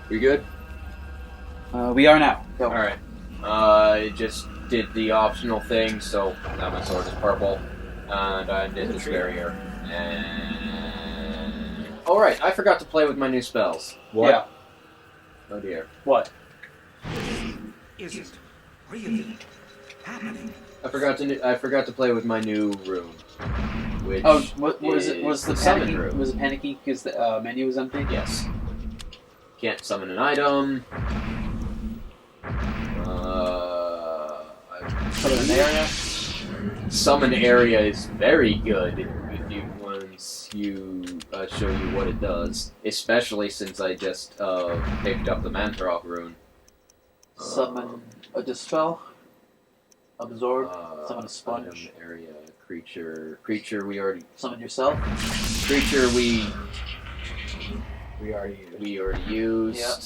We good? We are now. Go. Alright. I just did the optional thing, so now my sword is purple. And I did this barrier. And... Alright, I forgot to play with my new spells. What? Yeah. Oh dear. What? Is it really happening? I forgot to play with my new rune. Which what was it? Was the summon panicky? rune. Was it panicky because the menu was empty? Yes. Can't summon an item. Summon an area. Summon area is very good once you show you what it does. Especially since I just picked up the Mantarok rune. Summon a dispel. Absorb. Summon a sponge. Item, area, creature we already... Summon yourself. Creature we already used. We already used. Yep.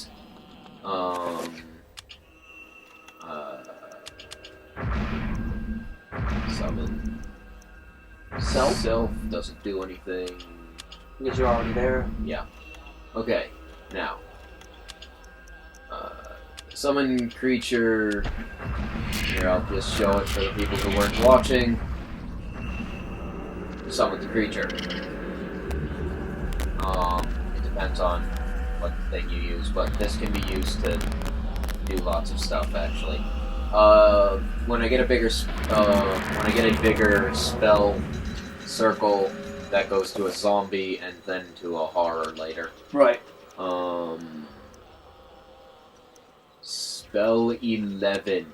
Summon. Self? Self doesn't do anything. Because you're already there. Yeah. Okay, now. Summon creature. Here, I'll just show it for the people who weren't watching. Summon the creature. It depends on what thing you use, but this can be used to do lots of stuff, actually. When I get a bigger spell circle, that goes to a zombie and then to a horror later. Right. Spell 11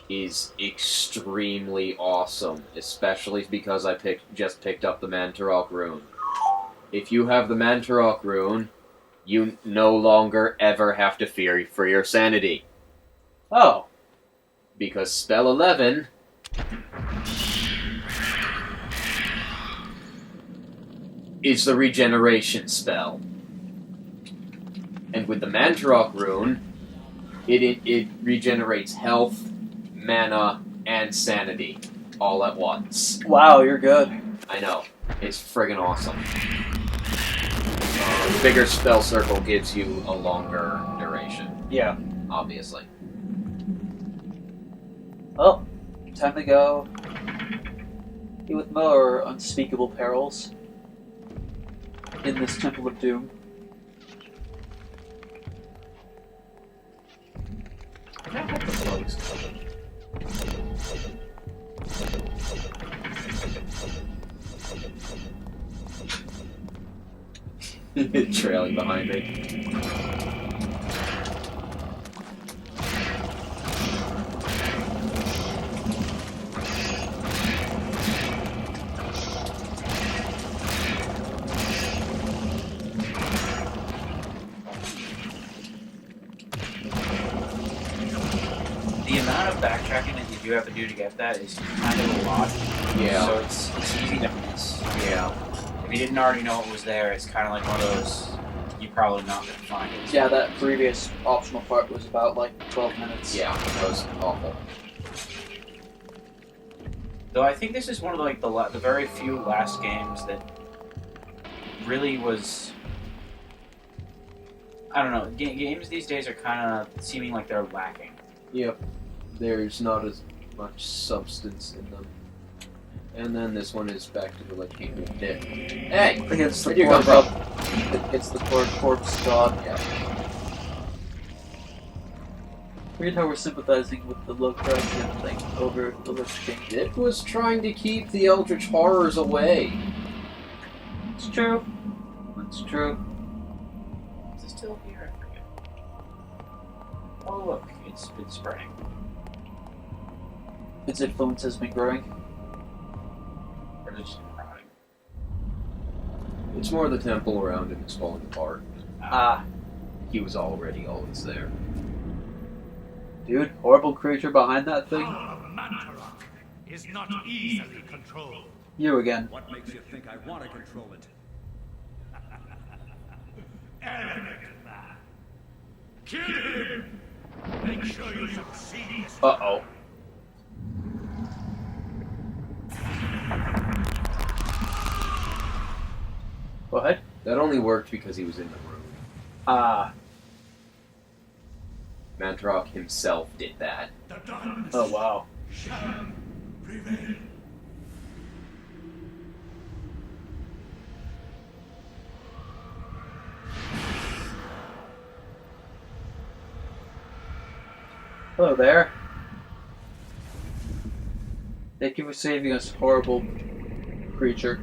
is extremely awesome, especially because I just picked up the Mantarok rune. If you have the Mantarok rune, you no longer ever have to fear for your sanity. Oh. Because spell 11 is the regeneration spell. And with the Mantarok rune, it regenerates health, mana, and sanity all at once. Wow, you're good. I know. It's friggin' awesome. Bigger spell circle gives you a longer duration. Yeah. Obviously. Oh, time to go. Be with more unspeakable perils in this Temple of Doom. Trailing behind me. The amount of backtracking that you do have to do to get that is kind of a lot. Yeah. So it's easy to miss. Yeah. If you didn't already know it was there, it's kind of like one of those, you're probably not going to find it. Yeah, that previous optional part was about like 12 minutes. Yeah, that was awful. Though I think this is one of the very few last games that really was... I don't know, games these days are kind of seeming like they're lacking. Yep. There's not as much substance in them. And then this one is back to the like Kingdom Pit. Hey! I think it's the Where'd you come from? It's the corpse god. Yeah. Weird how we're sympathizing with the Lovecraftian thing over the Lich King. It was trying to keep the Eldritch Horrors away. It's true. It's true. Is it still here? I forget. Oh look, it's been spreading. Its influence has been growing. Or is it just rotting? It's more the temple around him is falling apart. Ah. He was already always there. Dude, horrible creature behind that thing. Power of Mantarok is not easily controlled. You again. What makes you think I want to control it? Arrogant man. Kill him! Make sure you succeed. Uh-oh. What? That only worked because he was in the room. Ah. Mantarok himself did that. The darkness Oh wow. shall prevail. Hello there. Thank you for saving us, horrible creature.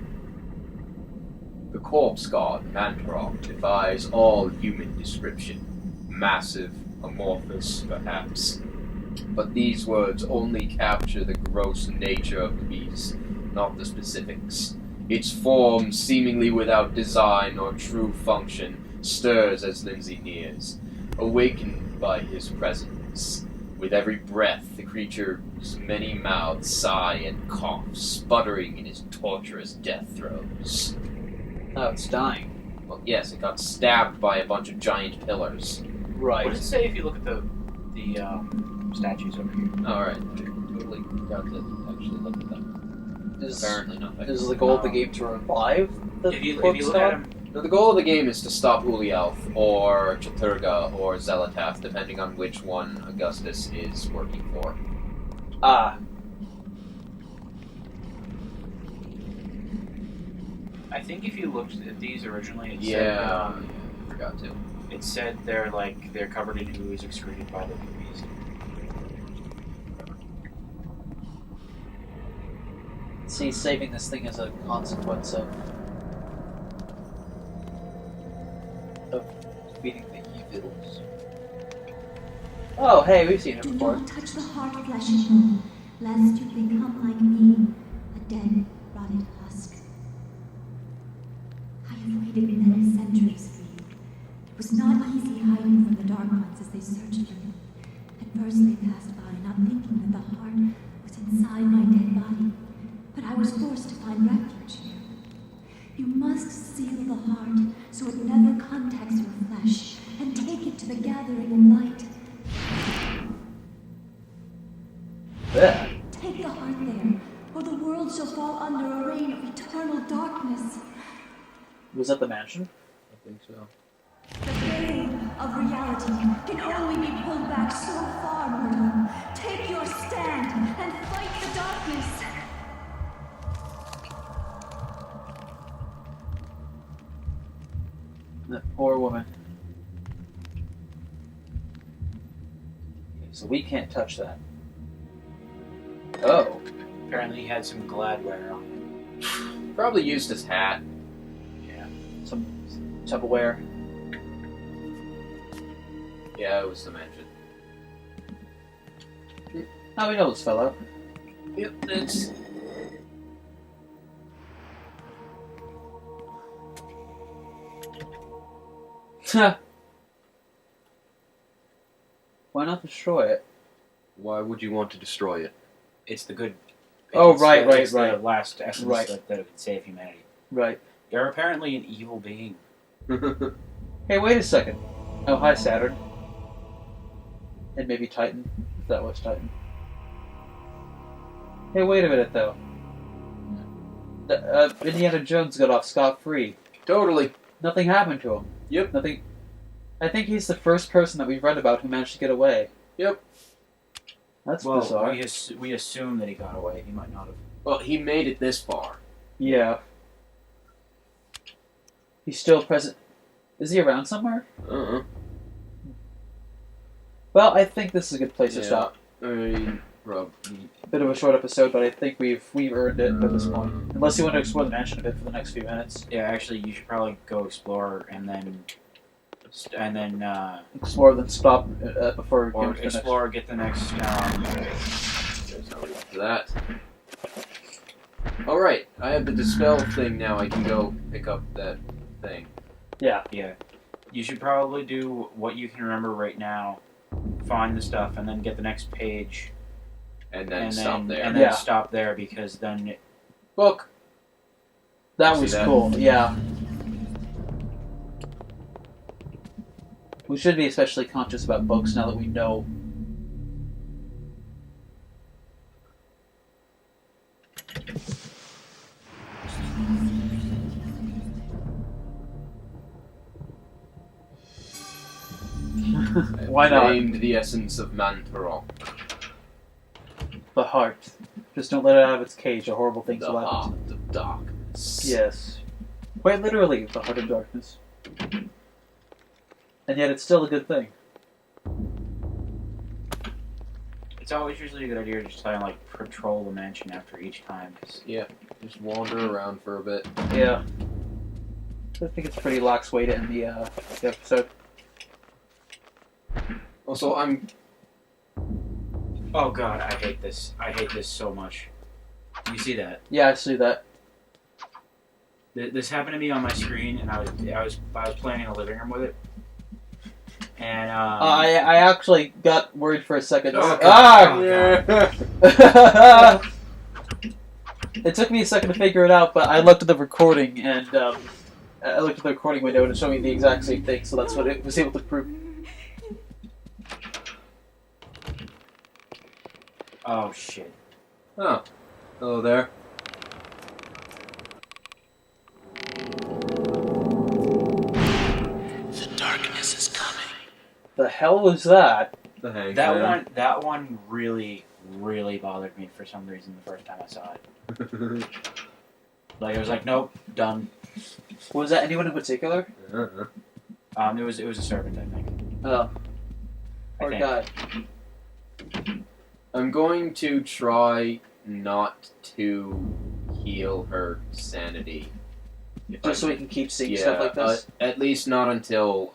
The corpse god, Mantarok, defies all human description. Massive, amorphous, perhaps. But these words only capture the gross nature of the beast, not the specifics. Its form, seemingly without design or true function, stirs as Lindsey nears, awakened by his presence. With every breath, the creature's many mouths sigh and cough, sputtering in his torturous death throes. Oh, it's dying. Well, yes, it got stabbed by a bunch of giant pillars. Right. What does it say if you look at the statues over here? Alright, totally got to actually look at them. Apparently nothing. Is the goal of the game to revive the If you corpse look at god? him, The goal of the game is to stop Ulialth, or Chaturga, or Zelatath, depending on which one Augustus is working for. Ah, I think if you looked at these originally, it Yeah, forgot to. said they're covered in ooze excreted by the movies. see, saving this thing as a consequence of defeating the evils. Oh, hey, we've seen him Do before. not touch the heart, flesh and bone, lest you become like me, a dead, rotted husk. I have waited many centuries for you. It was not easy hiding from the Dark Ones as they searched for you. At first they passed by, not thinking that the heart was inside my dead body. But I was forced to find refuge here. You must seal the heart so it never contacts your flesh, and take it to the gathering of light. Yeah. Take the heart there, or the world shall fall under a reign of eternal darkness. Was that the mansion? I think so. The veil of reality can only be pulled back so far, mortal. Take your stand and fight the darkness. That poor woman. Okay, so we can't touch that. Oh. Apparently, he had some Gladware on. Probably used his hat. Yeah. Some Tupperware. Yeah, it was the mansion. How we know this fellow? Yep, it's... Why not destroy it? Why would you want to destroy it? It's the good. Oh, it's right, the, right, it's right. The last essence Right. that would save humanity. Right. You're apparently an evil being. Hey, wait a second. Oh, hi, Saturn. And maybe Titan, if that was Titan. Hey, wait a minute, though. Indiana Jones got off scot-free. Totally. Nothing happened to him. Yep. Nothing. I think he's the first person that we've read about who managed to get away. Yep. That's Well, bizarre. we assume that he got away. He might not have. Well, he made it this far. Yeah. He's still present. Is he around somewhere? Uh-uh. Well, I think this is a good place to Yeah. stop. Probably. Bit of a short episode, but I think we've earned it at this point. Unless you want to explore the mansion a bit for the next few minutes. Yeah, actually, you should probably go explore and then Explore, then stop before or getting to the explore, get the next. There's no reason for that. Alright, I have the dispel thing now. I can go pick up that thing. Yeah. Yeah, you should probably do what you can remember right now. Find the stuff and then get the next page. And then stop there. And then Yeah. stop there because then Book! That See was that? cool, yeah. We should be especially conscious about books now that we know. Why not? Claimed the essence of Mantarok. The heart. Just don't let it out of its cage, or horrible things The will happen. heart of darkness. Yes. Quite literally, the heart of darkness. And yet it's still a good thing. It's always usually a good idea to just try and like patrol the mansion after each time. Cause Yeah, just wander around for a bit. Yeah. I think it's a pretty lax way to end the episode. Also, I'm... oh god, I hate this. I hate this so much. You see that? Yeah, I see that. This happened to me on my screen, and I was playing in the living room with it. And I actually got worried for a second. Oh, God. Ah! Yeah. It took me a second to figure it out, but I looked at the recording, and I looked at the recording window, and it showed me the exact same thing, so that's what it was able to prove. oh shit. Oh. Hello there. The darkness is coming. The hell was that? The hangman. That one really bothered me for some reason the first time I saw it. Like I was like, nope, done. Was that anyone in particular? Uh-huh. It was a servant, I think. Oh. I Poor think. guy. I'm going to try not to heal her sanity. Just so we can keep seeing stuff like this? At least not until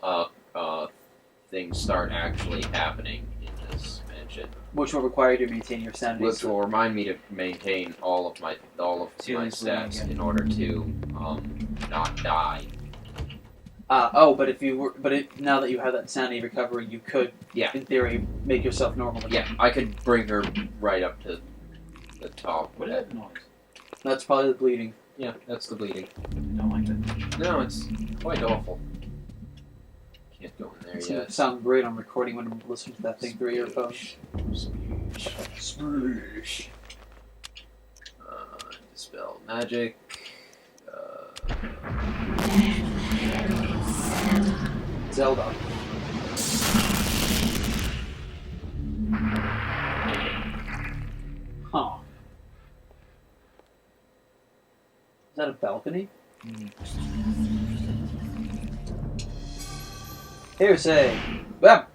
things start actually happening in this mansion. Which will require you to maintain your sanity. Which will remind me to maintain all of my stats in order to not die. But now that you have that sanity recovery, you could, Yeah. in theory, make yourself normal again. Yeah, I could bring her right up to the top. What is that noise? That's probably the bleeding. Yeah, that's the bleeding. Don't like that. No, it's quite awful. Can't go in there It's yet. gonna sound great on recording when I'm listening to that thing through your phone. Sploosh. Dispel magic. Zelda. Huh. Is that a balcony? Hearsay. Bam.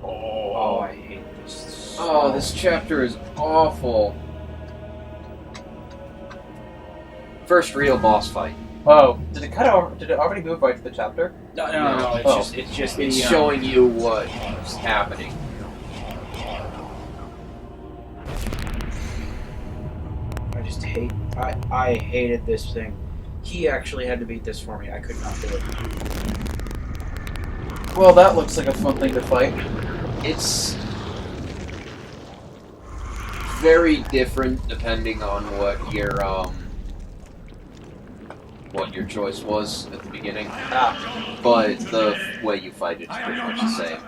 Oh, I hate this. Oh, this chapter is awful. First real boss fight. Oh, did it already move right to the chapter? No. Oh. It's just It's the, showing you what's happening. I just hate. I hated this thing. He actually had to beat this for me. I could not do it. Well, that looks like a fun thing to fight. It's very different depending on what your choice was at the beginning. But the way you fight it is pretty much the same.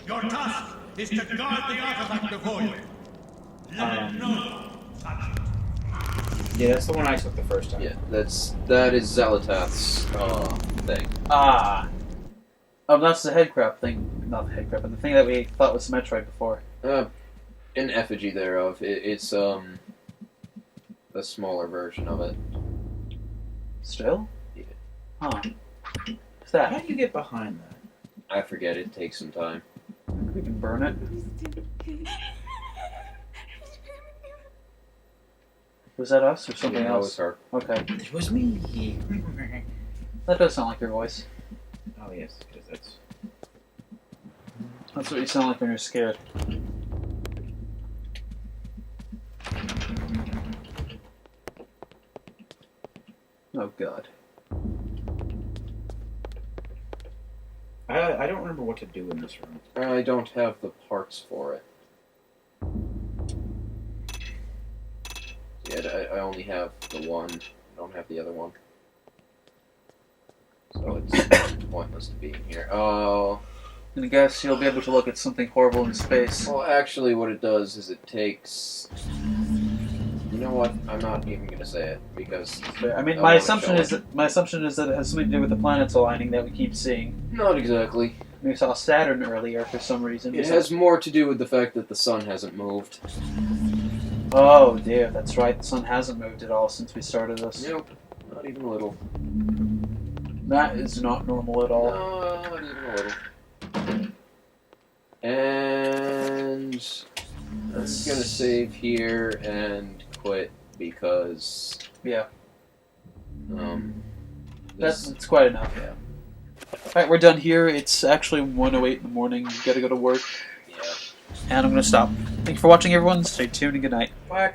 Your task is to guard the artifact before you. Let it not touch it. Yeah, that's the one I took the first time. Yeah, that is Zelatath's thing. That's the headcrab thing. Not the headcrab, but the thing that we thought was Metroid before. An effigy thereof. It's a smaller version of it. Still? Yeah. Huh. What's How that? do you get behind that? I forget, it takes some time. We can burn it. Was that us or something Yeah, that was else? her. Okay. It was me. That does sound like your voice. Oh yes, because that's. That's what you sound like when you're scared. Oh god. I don't remember what to do in this room. I don't have the parts for it. Yeah, I only have the one. I don't have the other one. So it's pointless to be in here. Oh. And I guess you'll be able to look at something horrible in space. Well, actually, what it does is it takes... You know what? I'm not even gonna say it because I mean, I my wanna assumption show is that it has something to do with the planets aligning that we keep seeing. not exactly. We saw Saturn earlier for some reason. It has more to do with the fact that the sun hasn't moved. Oh dear, that's right. The sun hasn't moved at all since we started this. Nope, not even a little. That is not normal at all. No, not even a little. And I'm just gonna save here and quit because Yeah, this, that's quite enough. yeah. Alright, we're done here. It's actually 1:08 in the morning. We've got to go to work. Yeah. And I'm going to stop. Thank you for watching, everyone. Stay tuned and good night. Bye.